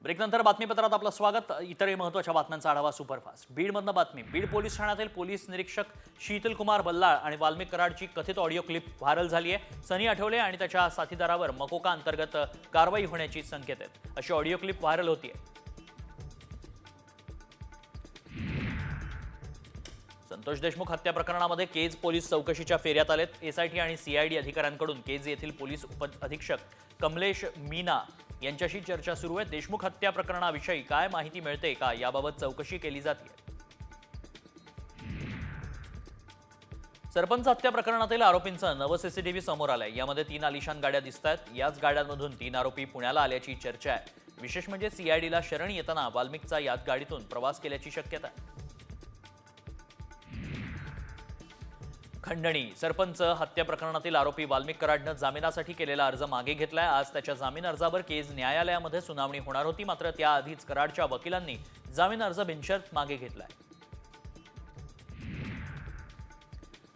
ब्रेकनंतर बातमीपत्रात आपलं स्वागत. इतरही महत्त्वाच्या बातम्यांचा आढावा सुपरफास्ट. बीडमधनं बातमी. बीड पोलीस ठाण्यातील पोलीस निरीक्षक शीतल कुमार बल्लाळ आणि वाल्मिक कराडची कथित ऑडिओ क्लिप व्हायरल झाली आहे. सनी आठवले आणि त्याच्या साथीदारावर मकोका अंतर्गत कारवाई होण्याची संकेत आहेत. अशी ऑडिओ क्लिप व्हायरल होतीये. संतोष देशमुख हत्या प्रकरणामध्ये केज पोलीस चौकशीच्या फेऱ्यात आलेत. एसआयटी आणि सीआयडी अधिकाऱ्यांकडून केज येथील पोलीस उप अधीक्षक कमलेश मीना यांच्याशी चर्चा सुरू आहे. देशमुख हत्या प्रकरणाविषयी काय माहिती मिळते का याबाबत चौकशी केली जाते. सरपंच हत्या प्रकरणातील आरोपींचं नवं सीसीटीव्ही समोर आलंय. यामध्ये 3 आलिशान गाड्या दिसतायत. याच गाड्यांमधून 3 आरोपी पुण्याला आल्याची चर्चा आहे. विशेष म्हणजे सीआयडीला शरण येताना वाल्मिकचा याच गाडीतून प्रवास केल्याची शक्यता आहे. खंडणी. सरपंच हत्या प्रकरणातील आरोपी वाल्मिक कराडनं जामिनासाठी केलेला अर्ज मागे घेतलाय. आज त्याच्या जामीन अर्जावर केज न्यायालयामध्ये सुनावणी होणार होती. मात्र त्याआधीच कराडच्या वकिलांनी जामीन अर्ज बिनशर्त मागे घेतलाय.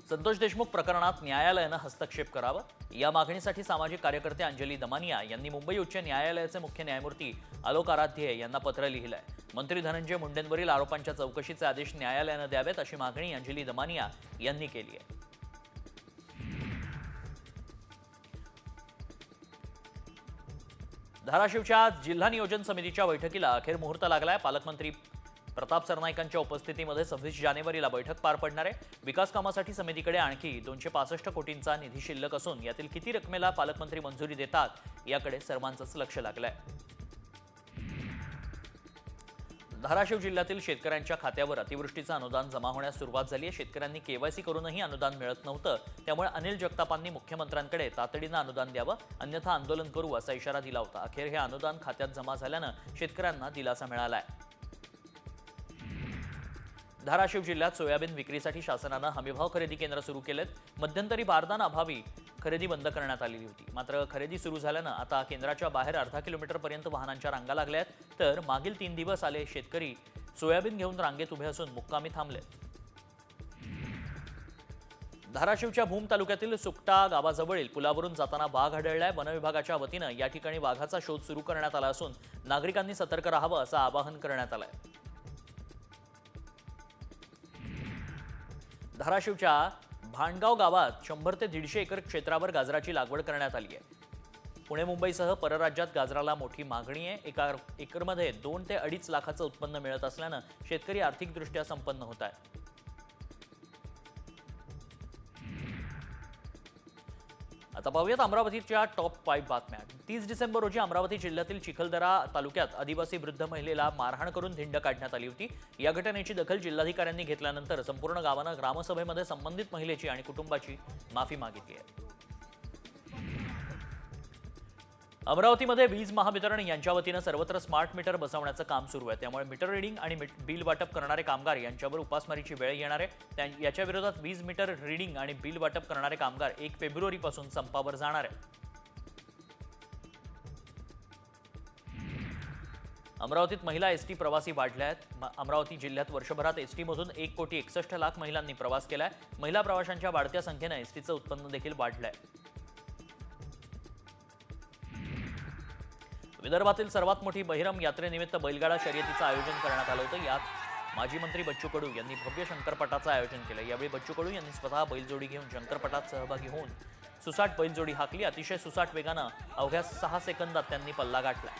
संतोष देशमुख प्रकरणात न्यायालयानं हस्तक्षेप करावा या मागणीसाठी सामाजिक कार्यकर्ते अंजली दमानिया यांनी मुंबई उच्च न्यायालयाचे मुख्य न्यायमूर्ती आलोक आराध्य यांना पत्र लिहिलंय. मंत्री धनंजय मुंडेंवरील आरोपांच्या चौकशीचे आदेश न्यायालयानं द्यावेत अशी मागणी अंजली दमानिया यांनी केली आहे. धाराशिवच्या जिल्हा नियोजन समितीच्या बैठकीला अखेर मुहूर्त लागलाय. पालकमंत्री प्रताप सरनाईकांच्या उपस्थितीमध्ये 26 जानेवारीला बैठक पार पडणार आहे. विकास कामासाठी समितीकडे आणखी 265 कोटींचा निधी शिल्लक असून यातील किती रकमेला पालकमंत्री मंजुरी देतात याकडे सर्वांचंच लक्ष लागलंय. धाराशिव जिल्ह्यातील शेतकऱ्यांच्या खात्यावर अतिवृष्टीचं अनुदान जमा होण्यास सुरुवात झाली आहे. शेतकऱ्यांनी केवायसी करूनही अनुदान मिळत नव्हतं. त्यामुळे अनिल जगतापांनी मुख्यमंत्र्यांकडे तातडीनं अनुदान द्यावं अन्यथा आंदोलन करू असा इशारा दिला होता. अखेर हे अनुदान खात्यात जमा झाल्यानं शेतकऱ्यांना दिलासा मिळालाय. धाराशिव जिल्ह्यात सोयाबीन विक्रीसाठी शासनानं हमीभाव खरेदी केंद्र सुरू केलेत. मध्यंतरी बारदान अभावी खरेदी बंद करण्यात आलेली होती. मात्र खरेदी सुरू झाल्यानं आता केंद्राच्या बाहेर अर्धा किलोमीटरपर्यंत वाहनांच्या रांगा लागल्या आहेत. तर मागील 3 दिवस आले शेतकरी सोयाबीन घेऊन रांगेत उभे असून मुक्कामी थांबले. धाराशिवच्या भूम तालुक्यातील सुकटा गावाजवळील पुलावरून जाताना वाघ आढळलाय. वनविभागाच्या वतीनं या ठिकाणी वाघाचा शोध सुरू करण्यात आला असून नागरिकांनी सतर्क राहावं असं आवाहन करण्यात आलंय. धाराशिवच्या भांडगाव गावात 100 ते 150 एकर क्षेत्रावर गाजराची लागवड करण्यात आली आहे. पुणे मुंबईसह परराज्यात गाजराला मोठी मागणी आहे. एका एकरमध्ये 2 ते 2.5 लाखाचं उत्पन्न मिळत असल्यानं शेतकरी आर्थिकदृष्ट्या संपन्न होत आहे. आता पाहूयात अमरावतीच्या टॉप 5 बातम्या. 30 डिसेंबर रोजी अमरावती जिल्ह्यातील चिखलदरा तालुक्यात आदिवासी वृद्ध महिलेला मारहाण करून धिंड काढण्यात आली होती. या घटनेची दखल जिल्हाधिकाऱ्यांनी घेतल्यानंतर संपूर्ण गावानं ग्रामसभेमध्ये संबंधित महिलेची आणि कुटुंबाची माफी मागितली आहे. अमरावतीमध्ये वीज महावितरण यांच्या वतीनं सर्वत्र स्मार्ट मीटर बसवण्याचं काम सुरू आहे. त्यामुळे मीटर रिडिंग आणि बिल वाटप करणारे कामगार यांच्यावर उपासमारीची वेळ येणार आहे. याच्या विरोधात वीज मीटर रिडिंग आणि बिल वाटप करणारे कामगार 1 फेब्रुवारीपासून संपावर जाणार आहेत. अमरावतीत महिला एसटी प्रवासी वाढल्या आहेत. अमरावती जिल्ह्यात वर्षभरात एसटीमधून 1,61,00,000 महिलांनी प्रवास केलाय. महिला प्रवाशांच्या वाढत्या संख्येनं एसटीचं उत्पन्न देखील वाढलंय. विदर्भातील सर्वात मोठी बहिरम यात्रेनिमित्त बैलगाडा शर्यतीचं आयोजन करण्यात आलं होतं. यात माजी मंत्री बच्चू कडू यांनी भव्य शंकरपटाचं आयोजन केलं. यावेळी बच्चू कडू यांनी स्वतः बैलजोडी घेऊन शंकरपटात सहभागी होऊन सुसाट बैलजोडी हाकली. अतिशय सुसाट वेगानं अवघ्या 6 सेकंदात त्यांनी पल्ला गाठला.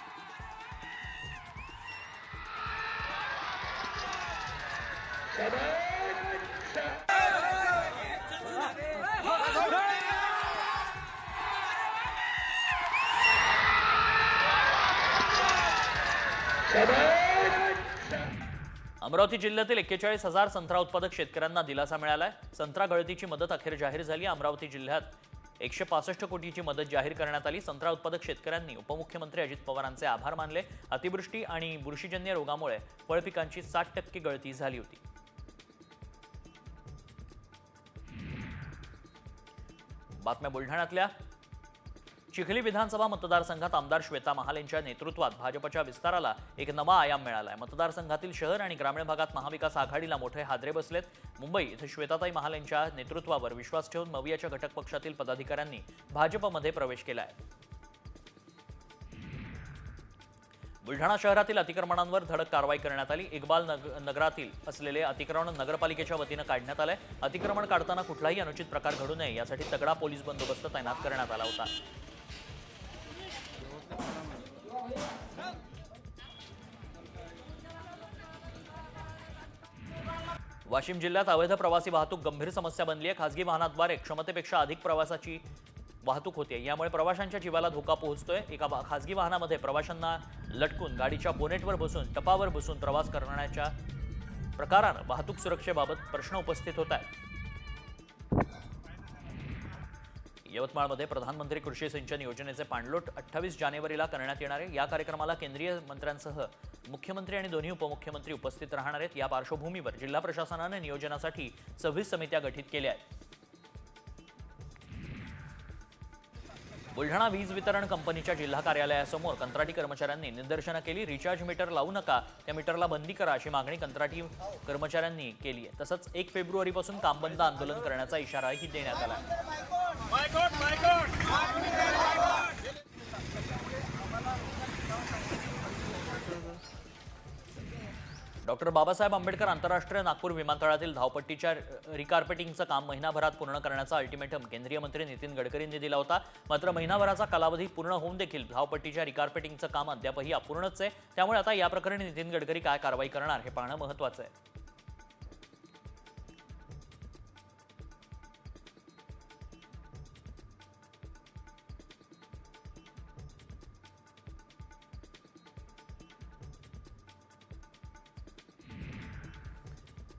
अमरावती जिल्ह्यातील 41,000 संत्रा उत्पादक शेतकऱ्यांना दिलासा मिळालाय. संत्रा गळतीची मदत अखेर जाहीर झाली. अमरावती जिल्ह्यात 165 कोटीची मदत जाहीर करण्यात आली. संत्रा उत्पादक शेतकऱ्यांनी उपमुख्यमंत्री अजित पवारांचे आभार मानले. अतिवृष्टी आणि बुरशीजन्य रोगामुळे फळपिकांची 60% गळती झाली होती. बातम्या बुलढाण्यातल्या. चिखली विधानसभा मतदारसंघात आमदार श्वेता महाल यांच्या नेतृत्वात भाजपच्या विस्ताराला एक नवा आयाम मिळालाय. मतदारसंघातील शहर आणि ग्रामीण भागात महाविकास आघाडीला मोठे हादरे बसलेत. मुंबई इथे श्वेताताई महाल यांच्या नेतृत्वावर विश्वास ठेवून मवियाच्या घटक पक्षातील पदाधिकाऱ्यांनी भाजपमध्ये प्रवेश केलाय. बुलढाणा शहरातील अतिक्रमणांवर धडक कारवाई करण्यात आली। इक्बाल नगरातील असलेले अतिक्रमण नगरपालिकेच्या वतीनं काढण्यात आलंय। अतिक्रमण काढताना कुठलाही अनुचित प्रकार घडू नये यासाठी तगडा पोलीस बंदोबस्त तैनात करण्यात आला होता। वाशिम जिल्ह्यात अवैध प्रवासी वाहतूक गंभीर समस्या बनली आहे। खासगी वाहनाद्वारे क्षमतेपेक्षा अधिक प्रवासाची वाहतूक होते, यामुळे प्रवाशांच्या जीवाला धोका पोहोचतोय। एका खासगी वाहनामध्ये प्रवाशांना लटकून गाडीच्या बोनेटवर बसून टपावर बसून प्रवास करण्याच्या प्रकारानं वाहतूक सुरक्षेबाबत प्रश्न उपस्थित होत आहेत। यवतमाळमध्ये प्रधानमंत्री कृषी सिंचन योजनेचे पाणलोट 28 जानेवारीला करण्यात येणार आहे। या कार्यक्रमाला केंद्रीय मंत्र्यांसह मुख्यमंत्री आणि दोन्ही उपमुख्यमंत्री उपस्थित राहणार आहेत। या पार्श्वभूमीवर जिल्हा प्रशासनाने नियोजनासाठी 26 समित्या गठीत केल्या आहेत। बुलढाणा वीज वितरण कंपनीच्या जिल्हा कार्यालयासमोर कंत्राटी कर्मचाऱ्यांनी निदर्शनं केली। रिचार्ज मीटर लावू नका, त्या मीटरला बंदी करा अशी मागणी कंत्राटी कर्मचाऱ्यांनी केली आहे। तसंच 1 फेब्रुवारीपासून काम बंद आंदोलन करण्याचा इशाराही देण्यात आला आहे। डॉक्टर बाबासाहेब आंबेडकर आंतरराष्ट्रीय नागपूर विमानतळातील धावपट्टीच्या रिकार्पेटिंगचं काम महिनाभरात पूर्ण करण्याचा अल्टिमेटम केंद्रीय मंत्री नितीन गडकरींनी दिला होता। मात्र महिनाभराचा कालावधी पूर्ण होऊन देखील धावपट्टीच्या रिकार्पेटिंगचं काम अद्यापही अपूर्णच आहे। त्यामुळे आता या प्रकरणी नितीन गडकरी काय कारवाई करणार हे पाहणं महत्त्वाचं आहे।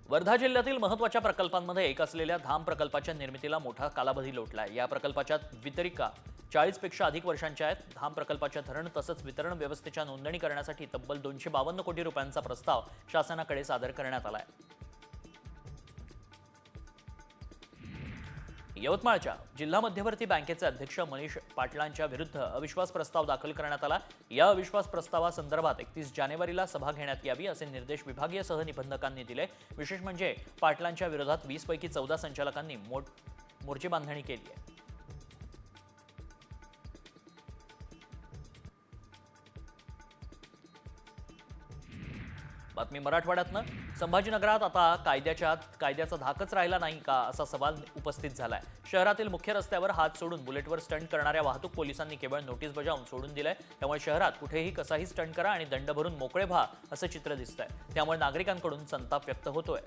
वर्धा जिल्ह्यातील महत्त्वाच्या प्रकल्पांमध्ये एक असलेल्या धाम प्रकल्पाच्या निर्मितीला मोठा कालावधी लोटलाय। या प्रकल्पाच्या वितरिका 40 पेक्षा अधिक वर्षांच्या आहेत। धाम प्रकल्पाच्या धरण तसंच वितरण व्यवस्थेच्या नोंदणी करण्यासाठी तब्बल 252 कोटी रुपयांचा प्रस्ताव शासनाकडे सादर करण्यात आलाय। यवतमाळच्या जिल्हा मध्यवर्ती बँकेचे अध्यक्ष मनीष पाटलांच्या विरुद्ध अविश्वास प्रस्ताव दाखल करण्यात आला। या अविश्वास प्रस्तावासंदर्भात 31 जानेवारीला सभा घेण्यात यावी असे निर्देश विभागीय सहनिबंधकांनी दिले। विशेष म्हणजे पाटलांच्या विरोधात 20 पैकी 14 संचालकांनी मोर्चे बांधणी केली आहे। बातमी मराठवाड्यातनं संभाजीनगरात आता कायद्याचा धाकच राहिला नाही का असा सवाल उपस्थित झालाय। शहरातील मुख्य रस्त्यावर हात सोडून बुलेटवर स्टंट करणाऱ्या वाहतूक पोलिसांनी केवळ नोटीस बजावून सोडून दिलंय। त्यामुळे शहरात कुठेही कसाही स्टंट करा आणि दंड भरून मोकळे व्हा असं चित्र दिसतंय। त्यामुळे नागरिकांकडून संताप व्यक्त होतोय।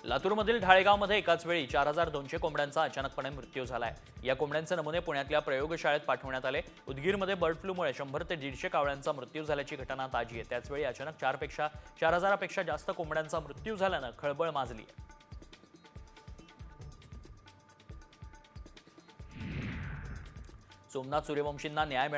लातूरमधील ढाळेगावमध्ये एकाच वेळी 4200 कोंबड्यांचा अचानकपणे मृत्यू झालाय। या कोंबड्यांचे नमुने पुण्यातल्या प्रयोगशाळेत पाठवण्यात आले। उदगीरमध्ये बर्ड फ्लूमुळे 100 ते 150 कावळ्यांचा मृत्यू झाल्याची घटना ताजी आहे। त्याचवेळी अचानक 4000 पेक्षा जास्त कोंबड्यांचा मृत्यू झाल्यानं खळबळ माजली आहे। सोमनाथ सूर्यवंशींना न्याय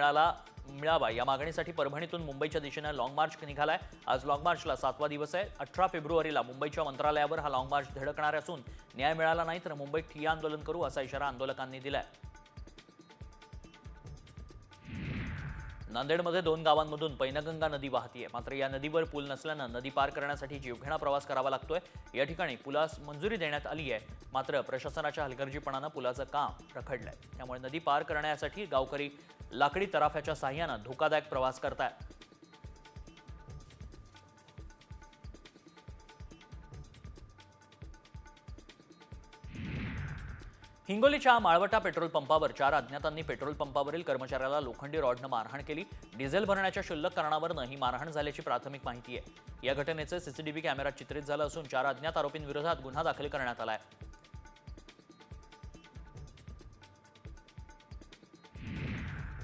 मिळावा या मागणीसाठी परभणीतून मुंबईच्या दिशेने लॉंग मार्च निघालाय। आज लॉंग मार्चला 7वा दिवस आहे। 18 फेब्रुवारीला मुंबईच्या मंत्रालयावर हा लॉंग मार्च धडकणार असून न्याय मिळाला नाही तर मुंबईत ठिय्या आंदोलन करू असा इशारा आंदोलकांनी दिलाय। नांदेडमध्ये 2 गावांमधून पैनगंगा नदी वाहतीये। मात्र या नदीवर पूल नसल्यानं नदी पार करण्यासाठी जीवघेणा प्रवास करावा लागतोय। या ठिकाणी पुलास मंजुरी देण्यात आली आहे, मात्र प्रशासनाच्या हलगर्जीपणानं पुलाचं काम रखडलंय। त्यामुळे नदी पार करण्यासाठी गावकरी लाकडी तराफ्याच्या साहाय्यानं धोकादायक प्रवास करतायत। हिंगोलीच्या माळवटा पेट्रोल पंपावर 4 अज्ञातांनी पेट्रोल पंपावरील कर्मचाऱ्याला लोखंडी रॉडनं मारहाण केली। डिझेल भरण्याच्या क्षुल्लक कारणावरून ही मारहाण झाल्याची प्राथमिक माहिती आहे। या घटनेचे सीसीटीव्ही कॅमेऱ्यात चित्रित झालं असून 4 अज्ञात आरोपींविरोधात गुन्हा दाखल करण्यात आलाय।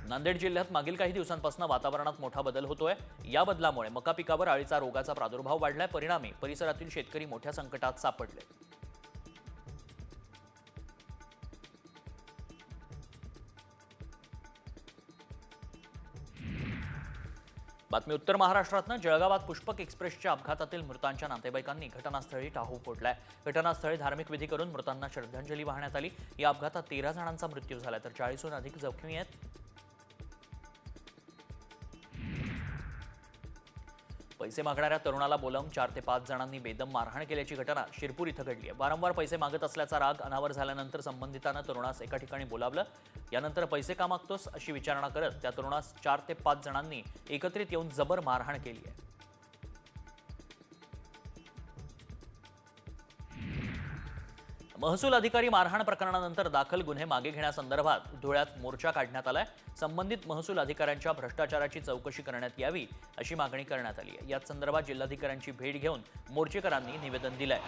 नांदेड जिल्ह्यात मागील काही दिवसांपासून वातावरणात मोठा बदल होतोय। या बदलामुळे मका पिकावर अळीचा रोगाचा प्रादुर्भाव वाढलाय। परिणामी परिसरातील शेतकरी मोठ्या संकटात सापडले। बातमी उत्तर महाराष्ट्रातनं जळगावात पुष्पक एक्सप्रेसच्या अपघातातील मृतांच्या नातेवाईकांनी घटनास्थळी टाहू फोडलाय. घटनास्थळी धार्मिक विधी करून मृतांना श्रद्धांजली वाहण्यात आली. या अपघातात 13 जणांचा मृत्यू झाला तर 40हून अधिक जखमी आहेत. पैसे मागणाऱ्या तरुणाला बोलावून 4 ते 5 जणांनी बेदम मारहाण केल्याची घटना शिरपूर इथं घडली आहे. वारंवार पैसे मागत असल्याचा राग अनावर झाल्यानंतर संबंधितानं तरुणास एका ठिकाणी बोलावलं. यानंतर पैसे का मागतोस अशी विचारणा करत त्या तरुणास 4 ते 5 जणांनी एकत्रित येऊन जबर मारहाण केली आहे. महसूल अधिकारी मारहाण प्रकरणानंतर दाखल गुन्हे मागे घेण्यासंदर्भात धुळ्यात मोर्चा काढण्यात आलाय. संबंधित महसूल अधिकाऱ्यांच्या भ्रष्टाचाराची चौकशी करण्यात यावी अशी मागणी करण्यात आली आहे. याच संदर्भात जिल्हाधिकाऱ्यांची भेट घेऊन मोर्चेकरांनी निवेदन दिलंय.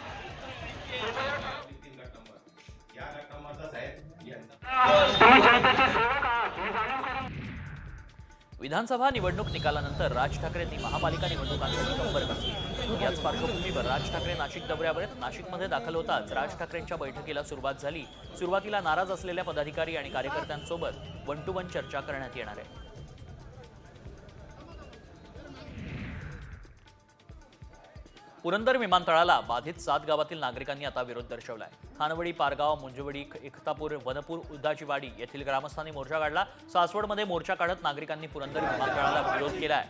विधानसभा निवडणूक निकालानंतर राज ठाकरेंनी महापालिका निवडणुकांसाठी कंबर कसली. याच पार्श्वभूमीवर राज ठाकरे नाशिक दौऱ्यावर आहेत. नाशिकमध्ये दाखल होताच राज ठाकरेंच्या बैठकीला सुरुवात झाली. सुरुवातीला नाराज असलेल्या पदाधिकारी आणि कार्यकर्त्यांसोबत 1 to 1 चर्चा करण्यात येणार आहे. पुरंदर विमानतळाला बाधित 7 गावातील नागरिकांनी आता विरोध दर्शवलाय. खानवडी, पारगाव, मुंजवडी, एकतापूर, वनपूर, उदाचीवाडी येथील ग्रामस्थांनी मोर्चा काढला. सासवडमध्ये मोर्चा काढत नागरिकांनी पुरंदर विमानतळाला विरोध केलाय.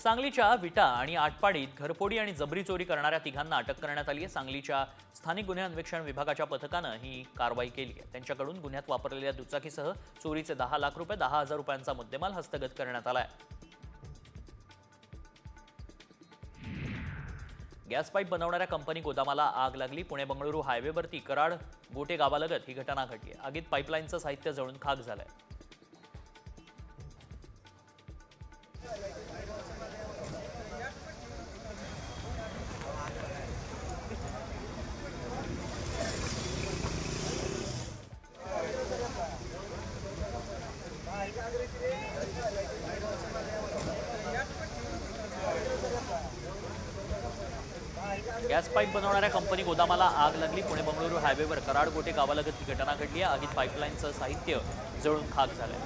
सांगलीच्या विटा आणि आटपाडीत घरफोडी आणि जबरी चोरी करणाऱ्या तिघांना अटक करण्यात आली आहे. सांगलीच्या स्थानिक गुन्हे अन्वेषण विभागाच्या पथकानं ही कारवाई केली आहे. त्यांच्याकडून गुन्ह्यात वापरलेल्या दुचाकीसह चोरीचे 10 लाख रुपये, 10,000 रुपयांचा मुद्देमाल हस्तगत करण्यात आलाय. गॅस पाईप बनवणाऱ्या कंपनी गोदामाला आग लागली. पुणे बंगळुरू हायवेवरती कराड गोटे गावालगत ही घटना घडली. आगीत पाईपलाईनचं साहित्य जळून खाक झालंय. गॅस पाईप बनवणाऱ्या कंपनी गोदामाला आग लागली. पुणे बंगळुरू हायवेवर कराड गोटे गावालगत ही घटना घडली आहे. आगीत पाईपलाईनचं साहित्य जळून खाक झालंय.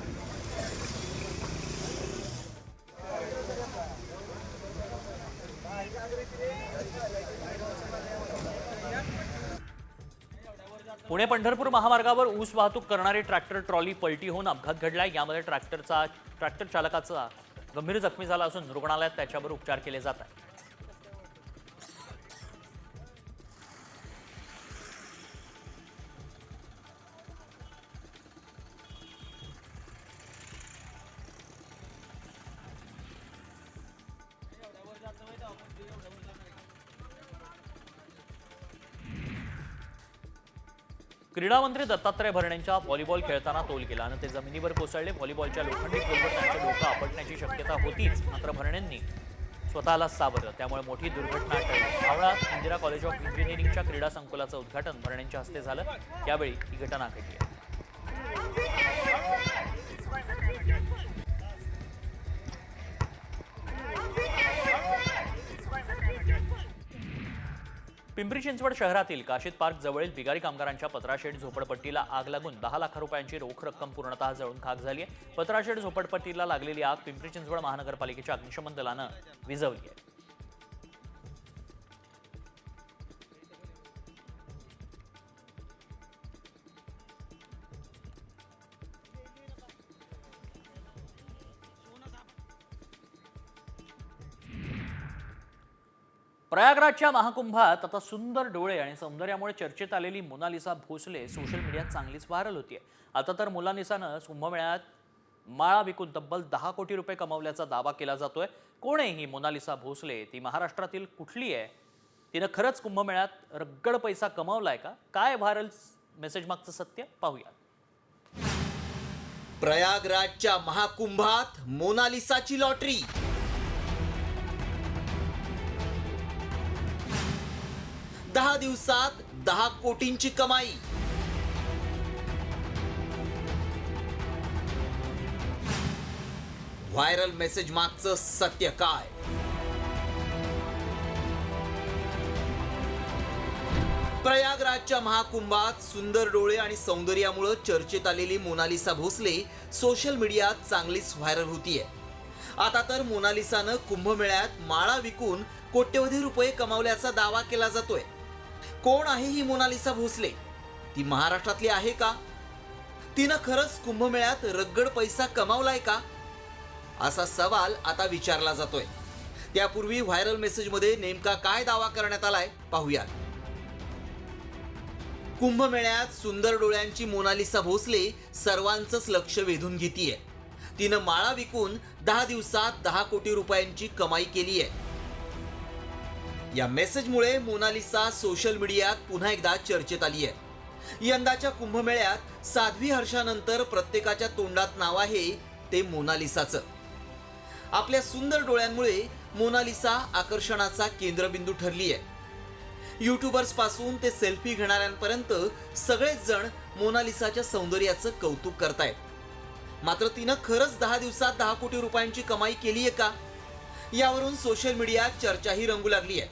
पुणे पंढरपूर महामार्गावर ऊस वाहतूक करणारी ट्रॅक्टर ट्रॉली पलटी होऊन अपघात घडलाय. यामध्ये ट्रॅक्टर चालकाचा गंभीर जखमी झाला असून रुग्णालयात त्याच्यावर उपचार केले जात आहेत. क्रीडा मंत्री दत्तात्रय भरणेंच्या व्हॉलीबॉल खेळताना तोल गेला आणि ते जमिनीवर कोसळले. व्हॉलीबॉलच्या लोखंडी पोलवर त्यांचं डोकं आपटण्याची शक्यता होतीच, मात्र भरणेंनी स्वतःला सावरलं. त्यामुळे मोठी दुर्घटना टळली. हावळात इंदिरा कॉलेज ऑफ इंजिनिअरिंगच्या क्रीडा संकुलाचं उद्घाटन भरणेंच्या हस्ते झालं. त्यावेळी ही घटना घडली. पिंपरी चिंचवड शहरातील काशीद पार्क जवळील बिगारी कामगारांच्या पत्राशेड झोपडपट्टीला आग लागून 10 लाख रुपयांची रोख रक्कम पूर्णतः जळून खाक झाली आहे. पत्राशेड झोपडपट्टीला लागलेली आग पिंपरी चिंचवड महानगरपालिकेच्या अग्निशमन दलानं विझवली आहे. प्रयागराजच्या महाकुंभात आता सुंदर डोळे आणि सौंदर्यामुळे चर्चेत आलेली मोनालिसा भोसले सोशल मीडियात चांगलीच व्हायरल होतीये. आता तर मोनालिसानं कुंभमेळ्यात माळा विकून तब्बल 10 कोटी रुपये कमावल्याचा दावा केला जातोय. कोण आहे ही मोनालिसा भोसले? ती महाराष्ट्रातील कुठली आहे? तिनं खरंच कुंभमेळ्यात रगड पैसा कमावलाय का? काय व्हायरल मेसेज मागचं सत्य पाहूया. प्रयागराजच्या महाकुंभात मोनालिसाची लॉटरी. 10 दिवसात 10 कोटींची कमाई. व्हायरल मेसेज मागचं सत्य काय? प्रयागराजच्या महाकुंभात सुंदर डोळे आणि सौंदर्यामुळे चर्चेत आलेली मोनालिसा भोसले सोशल मीडियात चांगलीच व्हायरल होतीये. आता तर मोनालिसानं कुंभमेळ्यात माळा विकून कोट्यवधी रुपये कमावल्याचा दावा केला जातोय. कोण आहे ही मोनालिसा भोसले? ती महाराष्ट्रातली आहे का? तिनं खरंच कुंभमेळ्यात रगड पैसा कमावलाय का, असा सवाल आता विचारला जातोय. त्यापूर्वी व्हायरल मेसेजमध्ये नेमका काय दावा करण्यात आलाय पाहूयात. कुंभमेळ्यात सुंदर डोळ्यांची मोनालिसा भोसले सर्वांचंच लक्ष वेधून घेतीये. तिनं माळा विकून 10 दिवसात 10 कोटी रुपयांची कमाई केली आहे. या मेसेजमुळे मोनालिसा सोशल मीडियात पुन्हा एकदा चर्चेत आली आहे. यंदाच्या कुंभमेळ्यात साध्वी हर्षानंतर प्रत्येकाच्या तोंडात नाव आहे ते मोनालिसाचं. आपल्या सुंदर डोळ्यांमुळे मोनालिसा आकर्षणाचा केंद्रबिंदू ठरली आहे. यूट्यूबर्स पासून ते सेल्फी घेणाऱ्यांपर्यंत सगळेच जण मोनालिसाच्या सौंदर्याचं कौतुक करतायत. मात्र तिनं खरंच 10 दिवसात 10 कोटी रुपयांची कमाई केली आहे का, यावरून सोशल मीडियात चर्चाही रंगू लागली आहे.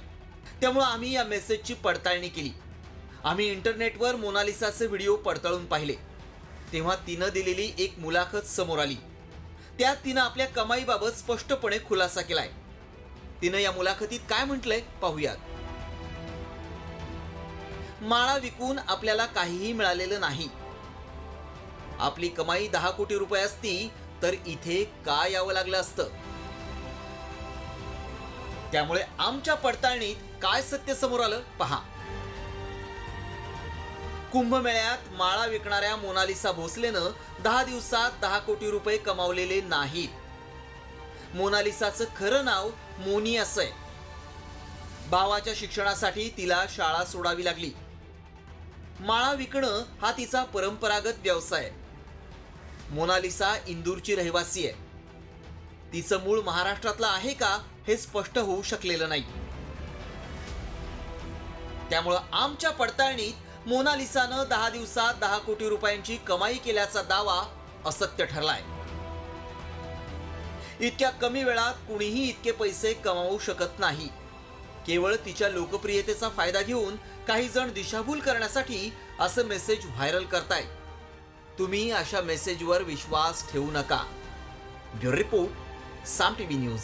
त्यामुळे आम्ही या मेसेजची पडताळणी केली. आम्ही इंटरनेटवर मोनालिसाचे व्हिडिओ पडताळून पाहिले. तेव्हा तिनं दिलेली एक मुलाखत समोर आली. त्यात तिनं आपल्या कमाईबाबत स्पष्टपणे खुलासा केलाय. तिनं या मुलाखतीत काय म्हटलंय पाहूयात. माळा विकून आपल्याला काहीही मिळालेलं नाही. आपली कमाई 10 कोटी रुपये असती तर इथे का यावं लागलं असतं. त्यामुळे आमच्या पडताळणीत काय सत्य समोर आलं पहा. कुंभमेळ्यात माळा विकणाऱ्या मोनालिसा भोसलेनं 10 दिवसात 10 कोटी रुपये कमावलेले नाहीत. मोनालिसाचं खरं नाव मोनी असंय. भावाच्या शिक्षणासाठी तिला शाळा सोडावी लागली. माळा विकणं हा तिचा परंपरागत व्यवसाय. मोनालिसा इंदूरची रहिवासी आहे. तिचं मूळ महाराष्ट्रातलं आहे का हे स्पष्ट होऊ शकलेलं नाही. त्यामुळं आमच्या पडताळणीत मोनालिसानं 10 दिवसात 10 कोटी रुपयांची कमाई केल्याचा दावा असत्य ठरलाय. इतक्या कमी वेळात कुणीही इतके पैसे कमावू शकत नाही. केवळ तिच्या लोकप्रियतेचा फायदा घेऊन काही जण दिशाभूल करण्यासाठी असं मेसेज व्हायरल करतायत. तुम्ही अशा मेसेजवर विश्वास ठेवू नका. ब्युरो रिपोर्ट, साम टीव्ही न्यूज.